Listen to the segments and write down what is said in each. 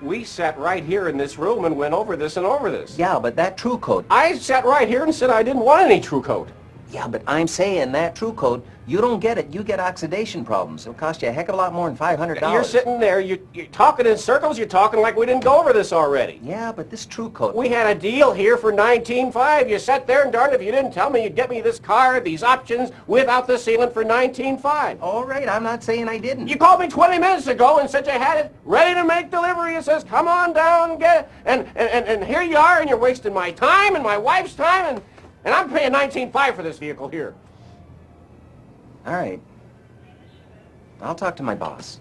We sat right here in this room and went over this and over this. Yeah, but that True Coat. I sat right here and said I didn't want any True Coat. Yeah, but I'm saying that True Coat, you don't get it. You get oxidation problems. It'll cost you a heck of a lot more than $500. You're sitting there, you're talking in circles, you're talking like we didn't go over this already. Yeah, but this True Coat... We had a deal here for $19,500. You sat there and darn if you didn't tell me you'd get me this car, these options, without the sealant for $19,500. All right, I'm not saying I didn't. You called me 20 minutes ago and said you had it ready to make delivery. It says, come on down and get it. And here you are, and you're wasting my time and my wife's time, and I'm paying $19,500 for this vehicle here. All right. I'll talk to my boss.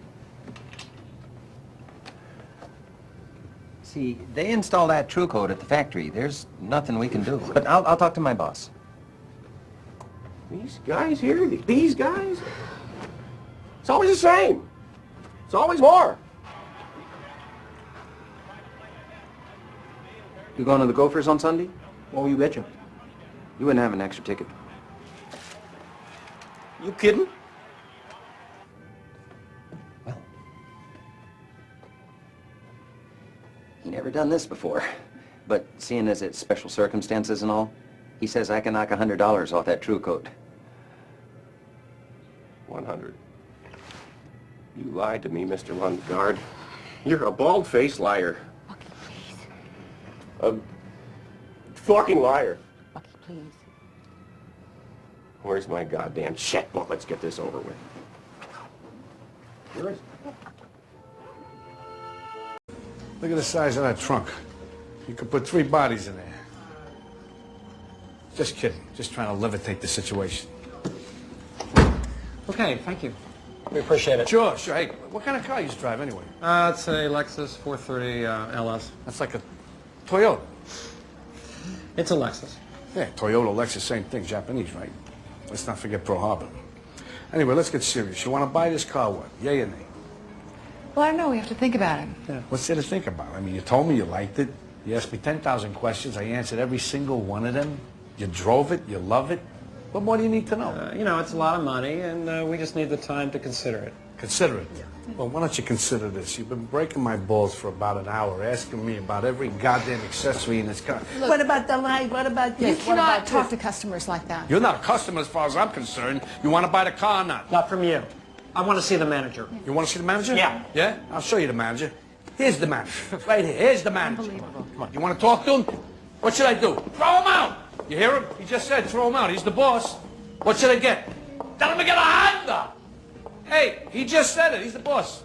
See, they install that True Coat at the factory. There's nothing we can do. But I'll talk to my boss. These guys here, these guys, it's always the same. It's always more. You going to the Gophers on Sunday? Oh, you betcha. You wouldn't have an extra ticket. You kidding? Well, he never done this before. But seeing as it's special circumstances and all, he says I can knock $100 off that True Coat. 100. You lied to me, Mr. Lundgaard. You're a bald-faced liar. Bucky, please. A fucking liar. Bucky, please. Where's my goddamn checkbook? Let's get this over with. Where is it? Look at the size of that trunk. You could put 3 bodies in there. Just kidding. Just trying to levitate the situation. Okay, thank you. We appreciate it. Sure, sure. Hey, what kind of car you drive anyway? It's a Lexus 430 LS. That's like a Toyota. It's a Lexus. Yeah, Toyota, Lexus, same thing. Japanese, right? Let's not forget Pearl Harbor. Anyway, let's get serious. You want to buy this car, what? Yay or nay? Well, I don't know. We have to think about it. Yeah. What's there to think about? I mean, you told me you liked it. You asked me 10,000 questions. I answered every single one of them. You drove it. You love it. What more do you need to know? You know, it's a lot of money, and we just need the time to consider it. Consider it? Yeah. Well, why don't you consider this? You've been breaking my balls for about an hour, asking me about every goddamn accessory in this car. Look, what about the light? What about this? You cannot talk to customers like that. You're not a customer as far as I'm concerned. You want to buy the car or not? Not from you. I want to see the manager. You want to see the manager? Yeah. Yeah? I'll show you the manager. Here's the manager. Right here. Here's the manager. Unbelievable. Come on. You want to talk to him? What should I do? Throw him out! You hear him? He just said throw him out. He's the boss. What should I get? Tell him to get a Honda! Hey, he just said it. He's the boss.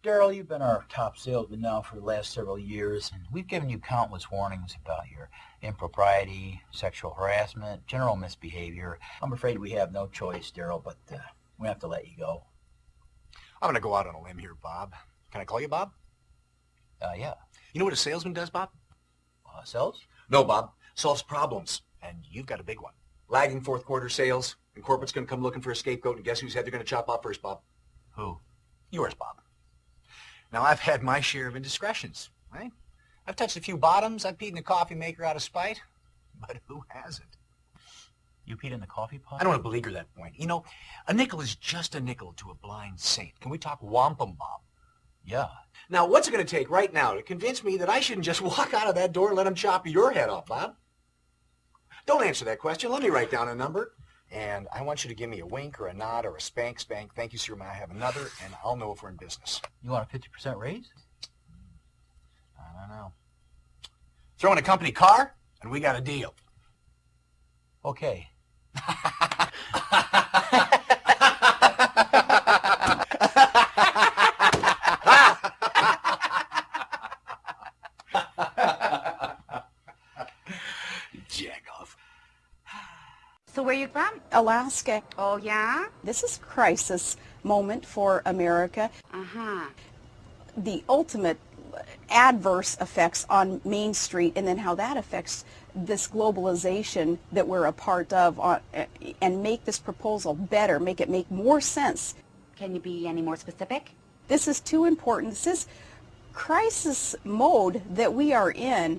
Daryl, you've been our top salesman now for the last several years, and we've given you countless warnings about your impropriety, sexual harassment, general misbehavior. I'm afraid we have no choice, Daryl, but we have to let you go. I'm going to go out on a limb here, Bob. Can I call you Bob? Yeah. You know what a salesman does, Bob? Sells? No, Bob. Solves problems. And you've got a big one. Lagging fourth quarter sales, and corporate's going to come looking for a scapegoat, and guess whose head they're going to chop off first, Bob? Who? Yours, Bob. Now, I've had my share of indiscretions, right? I've touched a few bottoms. I've peed in a coffee maker out of spite. But who hasn't? You peed in the coffee pot? I don't want to beleaguer that point. You know, a nickel is just a nickel to a blind saint. Can we talk wampum, Bob? Yeah. Now, what's it going to take right now to convince me that I shouldn't just walk out of that door and let him chop your head off, Bob? Don't answer that question. Let me write down a number. And I want you to give me a wink or a nod or a spank. Thank you, sir. May I have another? And I'll know if we're in business. You want a 50% raise? I don't know. Throw in a company car, and we got a deal. Okay. So where you from? Alaska. Oh, yeah? This is a crisis moment for America. Uh-huh. The ultimate adverse effects on Main Street, and then how that affects this globalization that we're a part of, and make this proposal better, make it make more sense. Can you be any more specific? This is too important. This is crisis mode that we are in.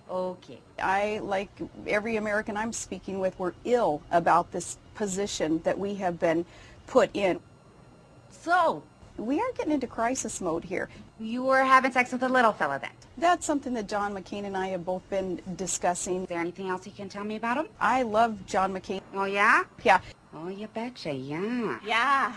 Okay. I, like every American I'm speaking with, we're ill about this position that we have been put in. So, We are getting into crisis mode here. You were having sex with a little fella then. That's something that John McCain and I have both been discussing. Is there anything else you can tell me about him? I love John McCain. Oh, yeah? Yeah. Oh, you betcha, yeah. Yeah.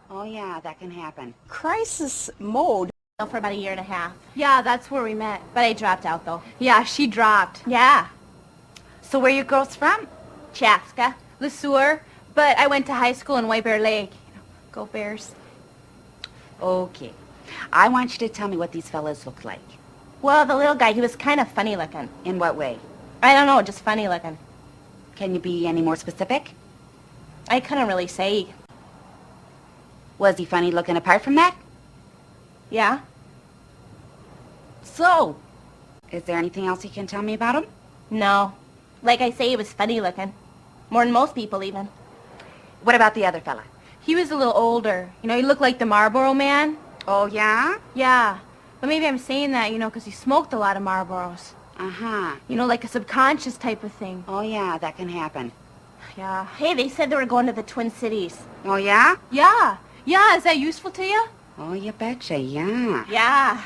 Oh, yeah, that can happen. Crisis mode. For about a year and a half. Yeah, that's where we met. But I dropped out, though. Yeah, she dropped. Yeah. So where you girls from? Chaska, Le Sueur. But I went to high school in White Bear Lake. You know, go Bears. Okay. I want you to tell me what these fellas look like. Well, the little guy, he was kind of funny looking. In what way? I don't know, just funny looking. Can you be any more specific? I couldn't really say. Was he funny looking apart from that? Yeah? So, is there anything else you can tell me about him? No. Like I say, he was funny looking. More than most people, even. What about the other fella? He was a little older. You know, he looked like the Marlboro Man. Oh, yeah? Yeah. But maybe I'm saying that, you know, because he smoked a lot of Marlboros. Uh-huh. You know, like a subconscious type of thing. Oh, yeah, that can happen. Yeah. Hey, they said they were going to the Twin Cities. Oh, yeah? Yeah. Yeah, is that useful to you? Oh, you betcha, yeah. Yeah.